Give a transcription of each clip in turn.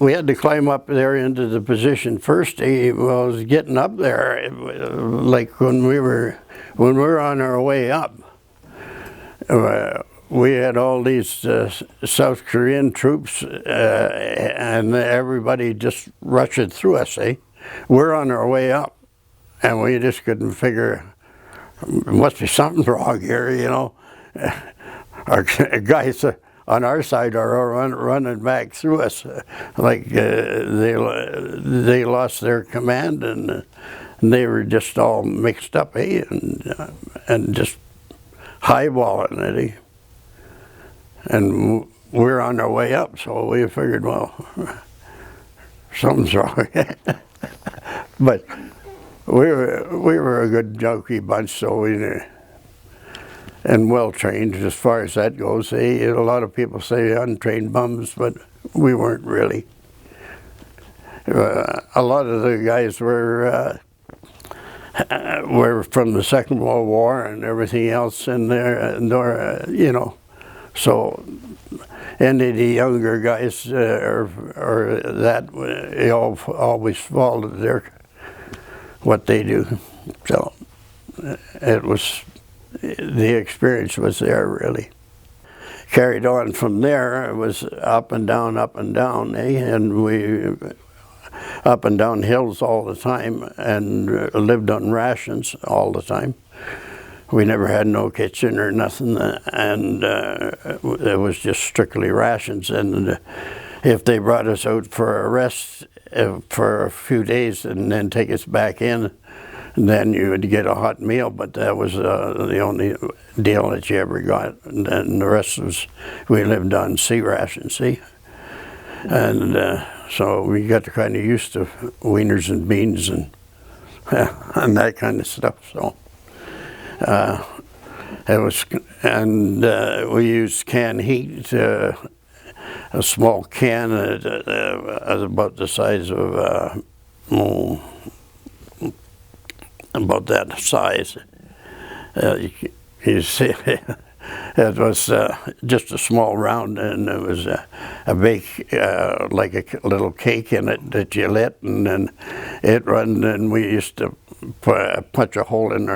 we had to climb up there into the position. First day, well, I was getting up there, like when we were on our way up. We had all these South Korean troops, and everybody just rushed through us. We're on our way up, and we just couldn't figure. There must be something wrong here, you know. Our guys on our side are running back through us, like they lost their command, and they were just all mixed up, and just highballing it. And we're on our way up, so we figured, well, something's wrong. But we were a good junkie bunch, so and well trained as far as that goes. A lot of people say untrained bums, but we weren't really. A lot of the guys were from the Second World War and everything else in there, you know. So any of the younger guys or that, they always followed what they do. So it was, the experience was there really. Carried on from there, it was up and down, and we up and down hills all the time, and lived on rations all the time. We never had no kitchen or nothing, and it was just strictly rations. And if they brought us out for a rest for a few days and then take us back in, then you would get a hot meal, but that was the only deal that you ever got. And then the rest was, we lived on sea rations, see? And so we got kind of used to wieners and beans and that kind of stuff. So it was, and we used canned heat, a small can about the size of, about that size. You see, it was just a small round, and it was a bake, like a little cake in it that you lit, and then it run, and we used to punch a hole in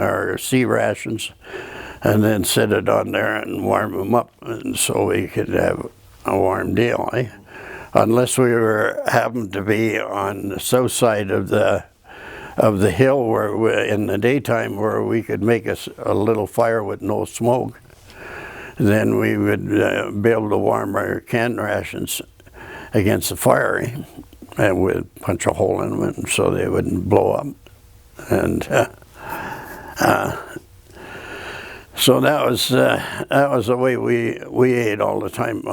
our sea rations, and then set it on there and warm them up, and so we could have a warm deal. Unless we happened to be on the south side of the hill, where in the daytime, where we could make a little fire with no smoke, then we would be able to warm our canned rations against the fire, and we'd punch a hole in them so they wouldn't blow up. And so that was the way we ate all the time.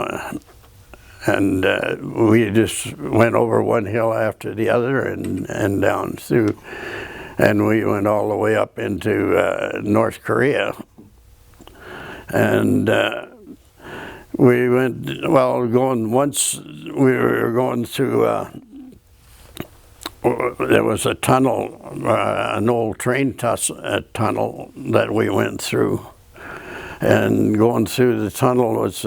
And we just went over one hill after the other and down through, and we went all the way up into North Korea. And we went, well, once we were going through, there was a tunnel, an old train tunnel that we went through. And going through the tunnel was,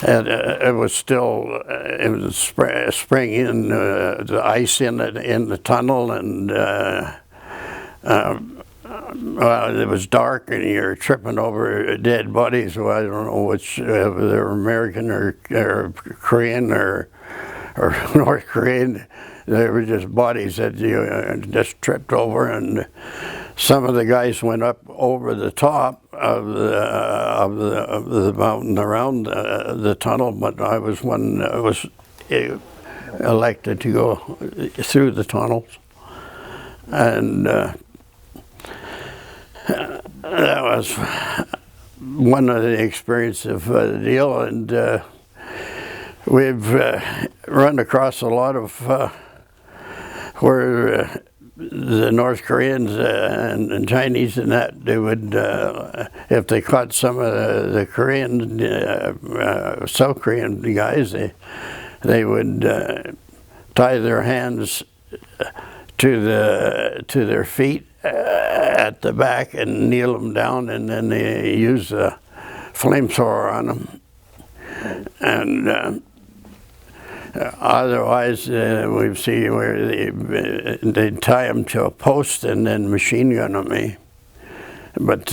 it was still, it was spring in, the ice in the tunnel, and it was dark, and you're tripping over dead bodies. Well, I don't know which, they were American or Korean or North Korean. They were just bodies that you just tripped over, and some of the guys went up over the top of the mountain around the tunnel, but I was one that was elected to go through the tunnels, and that was one of the experiences of the deal. And we've run across a lot of where the North Koreans and Chinese and that, they would, if they caught some of the Korean, South Korean guys, they would tie their hands to their feet at the back and kneel them down, and then they use a flamethrower on them. And Otherwise, we've seen where they'd tie them to a post and then machine gun on me. But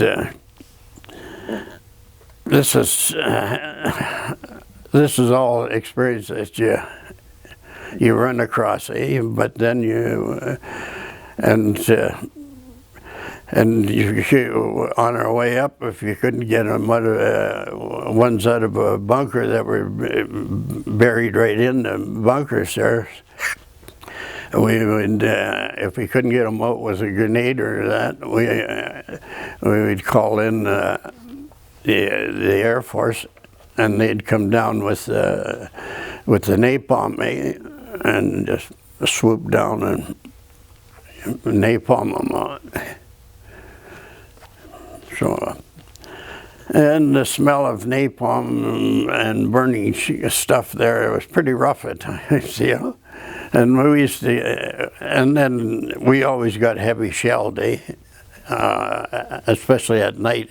this is all experience that you run across, but then you and on our way up, if you couldn't get them out of, ones out of a bunker that were buried right in the bunkers there, we would, if we couldn't get them out with a grenade or that, we would call in the Air Force, and they'd come down with the napalm, and just swoop down and napalm them on. So, and the smell of napalm and burning stuff there, it was pretty rough at times, you know. And we used to, and then we always got heavy shelled, especially at night,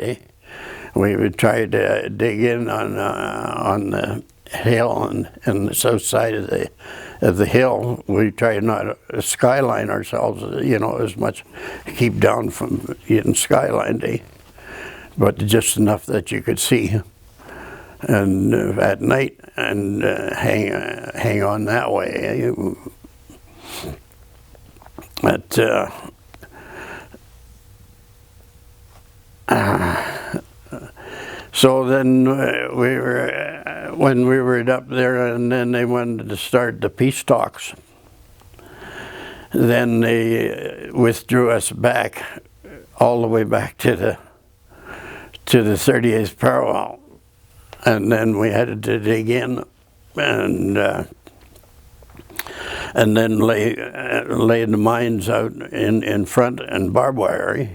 We would try to dig in on the hill and the south side of the hill. We try not to skyline ourselves, you know, as much, keep down from getting skylined, but just enough that you could see, and at night, and hang on that way. But so then we were, when we were up there, and then they wanted to start the peace talks, then they withdrew us back, all the way back to the 30th parallel, and then we had to dig in and then lay the mines out in front and barbed wire.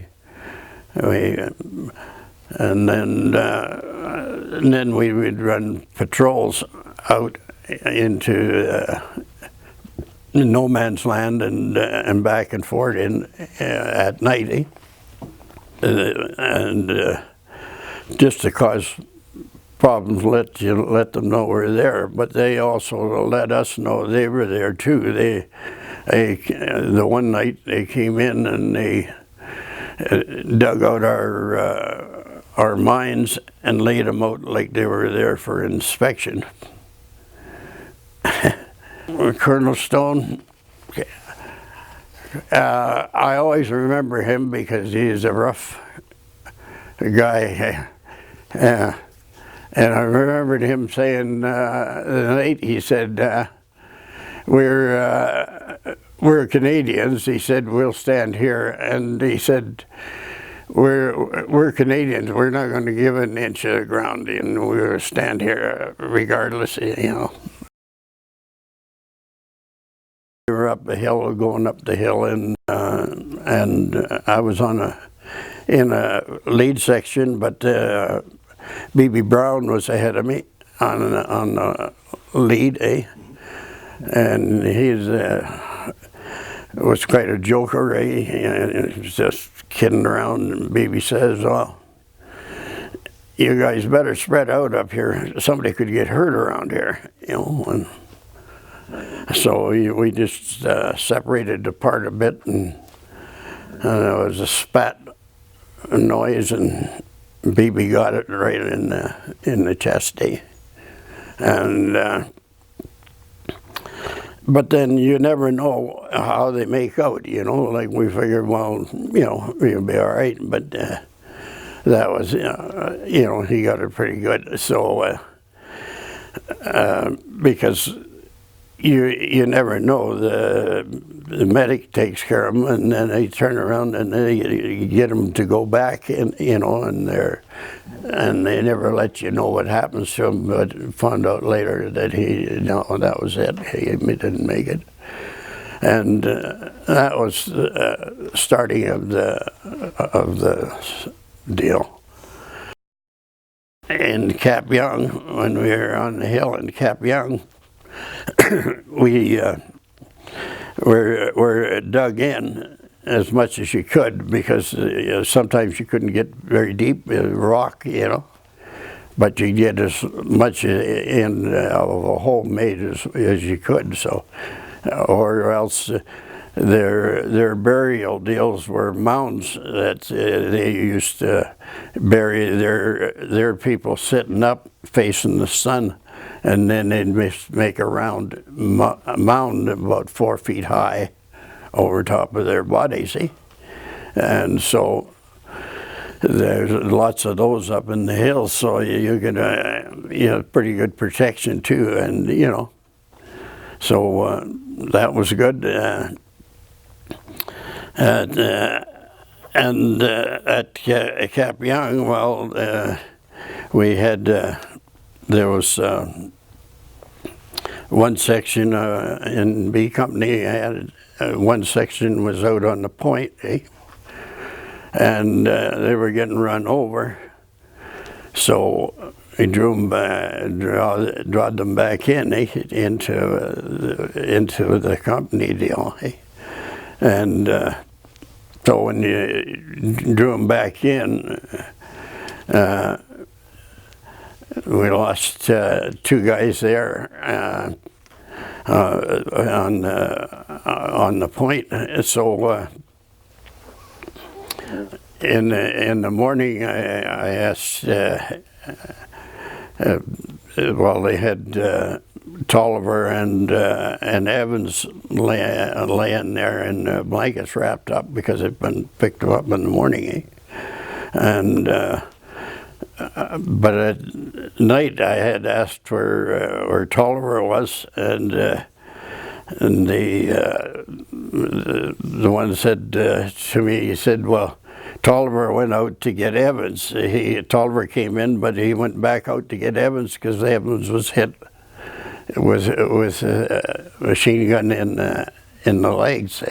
And then we would run patrols out into no man's land and back and forth at night, and just to cause problems, let them know we're there. But they also let us know they were there too. The one night they came in and they dug out our mines and laid them out like they were there for inspection. Colonel Stone, I always remember him because he's a rough guy. And I remembered him saying the night, he said, we're Canadians. He said, we'll stand here. And he said, we're Canadians. We're not going to give an inch of the ground, and we'll stand here regardless, you know. We were up the hill, going up the hill, and I was in a lead section, but B.B. Brown was ahead of me on the lead, and he was quite a joker, He was just kidding around, and B.B. says, well, you guys better spread out up here. Somebody could get hurt around here, you know. And so we just separated apart a bit, and there was a spat noise, and BB got it right in the chest, and but then you never know how they make out, you know. Like we figured, well, you know, we'll be all right, but that was, you know, he got it pretty good. So because you never know, the medic takes care of them, and then they turn around and they get them to go back, and you know, and they never let you know what happens to him. But found out later that that was it. He didn't make it, and that was the starting of the deal. In Kapyong, when we were on the hill in Kapyong, we were dug in as much as you could, because sometimes you couldn't get very deep in rock, you know. but you get as much in of a homemade as you could. So, or else their burial deals were mounds that they used to bury their people sitting up facing the sun, and then they'd make a round mound about 4 feet high over top of their bodies, see? And so there's lots of those up in the hills, so you get pretty good protection too, and so that was good. And at Kapyong, well, we had there was one section in B Company had one section was out on the point, and they were getting run over, so we drew them drawed them back into the company deal, and so when you drew them back in, we lost 2 guys there on the point. So in the morning, I asked. Well, they had Tolliver and Evans laying there in blankets wrapped up because they'd been picked up in the morning, and but at night I had asked where Tolliver was, and the one said to me, he said, well, Tolliver went out to get Evans. Tolliver came in, but he went back out to get Evans because Evans was hit with a machine gun in the legs,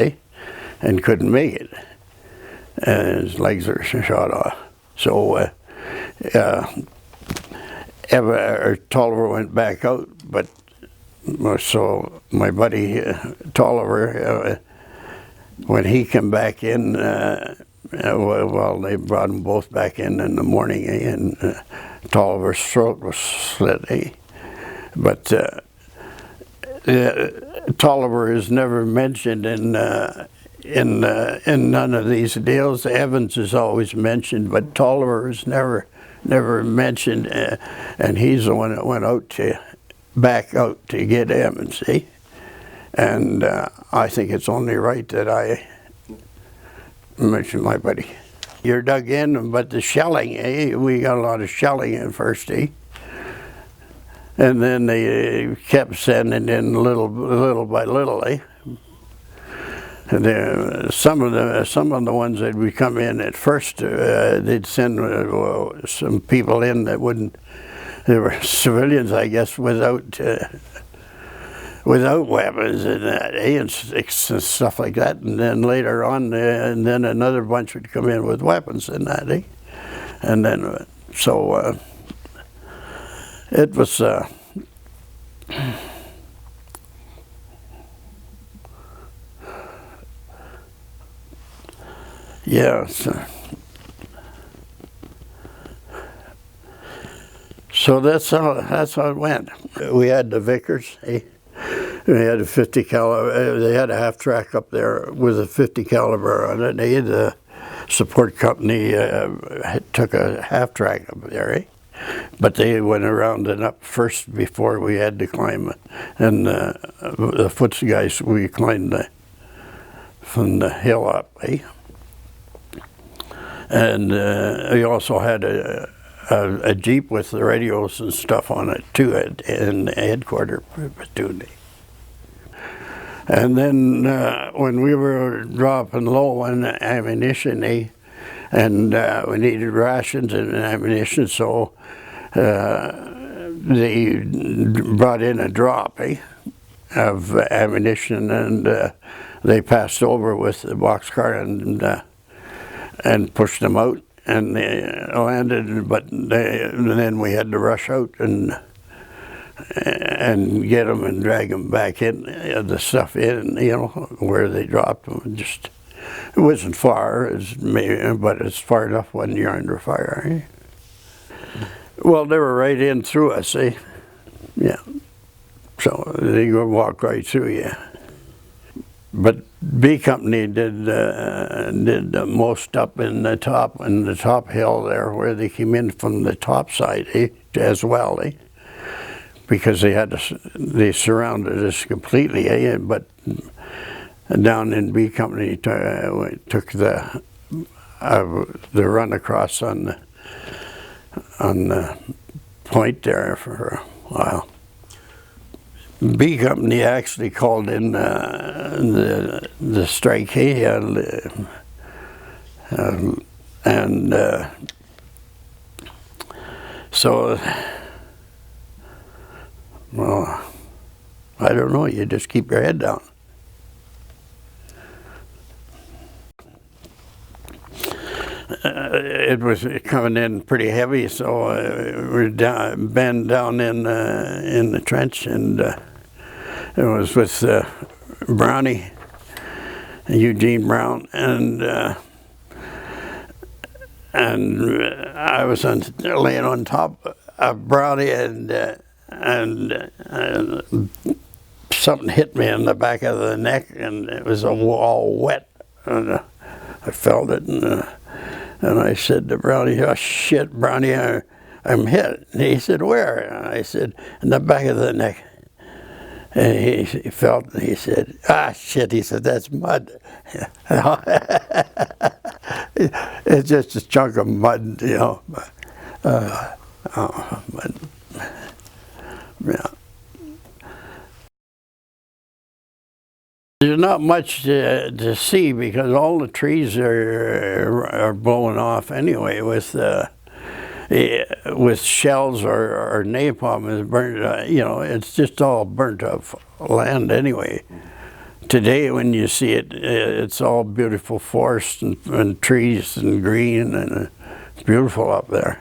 and couldn't make it. And his legs are shot off. So Tolliver went back out, but so my buddy Tolliver, when he came back in, well, they brought them both back in the morning, and Tolliver's throat was slit, But Tolliver is never mentioned in none of these deals. Evans is always mentioned, but Tolliver is never mentioned, and he's the one that went out back out to get Evans, And I think it's only right that I mention my buddy. You're dug in, but the shelling, we got a lot of shelling at first, and then they kept sending in little by little, And some of the ones that would come in at first, they'd send some people in that wouldn't. They were civilians, I guess, without weapons and that, and stuff like that. And then later on, and then another bunch would come in with weapons and that, And then so it was. Yeah, so that's how it went. We had the Vickers, We had a 50 caliber. They had a half track up there with a 50 caliber on it. The support company took a half track up there, But they went around and up first before we had to climb it. And the foot guys, we climbed from the hill up, And we also had a Jeep with the radios and stuff on it too in the headquarters platoon. And then when we were dropping low on ammunition, and we needed rations and ammunition, so they brought in a drop of ammunition, and they passed over with the boxcar and pushed them out, and they landed, but then we had to rush out and get them and drag them back in, the stuff in, where they dropped them. Just, it wasn't far, but it's far enough when you're under fire. Well, they were right in through us, eh? Yeah. So they would walk right through you. But B Company did most up in the top hill there, where they came in from the top side, eh? As well, eh? Because they surrounded us completely, eh? But down in B Company took the run across on the point there for a while. B Company actually called in the strike, and so, well, I don't know, you just keep your head down. It was coming in pretty heavy, so we were bent down in the trench, and it was with Brownie, Eugene Brown, and I was laying on top of Brownie, and something hit me in the back of the neck, and it was all wet, and I felt it, and I said to Brownie, "Oh shit, Brownie, I'm hit." And he said, "Where?" And I said, "In the back of the neck." And he felt, and he said, "Ah, shit," he said, "that's mud." It's just a chunk of mud, you know. But yeah. There's not much to see because all the trees are blowing off anyway with shells or napalm is burned. You know, it's just all burnt up land anyway. Today, when you see it, it's all beautiful forest and trees and green, and it's beautiful up there.